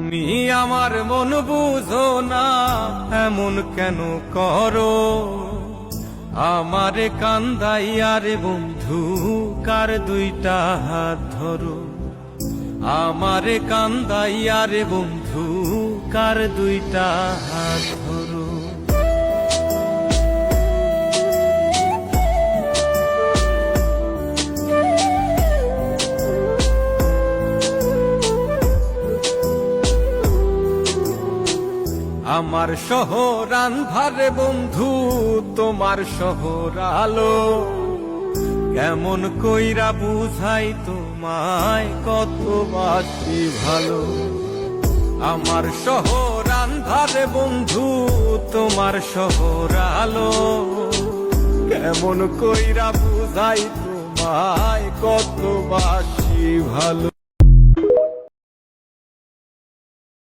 তুমি আমার মন বুঝো না, এমন কেন করো? আমারে কান্দাইয়া রে বন্ধু, কার দুইটা হাত ধরো। আমারে কান্দাইয়া রে বন্ধু, কার দুইটা হাত ধরো। আমার শহর আন্ধারে বন্ধু, তোমার শহর আলো। কেমন কইরা বুঝাই তোমায়, কত বাসি ভালো। আমার শহর আন্ধারে বন্ধু, তোমার শহর আলো। কেমন কইরা বুঝাই তোমায়, কত বাসি ভালো।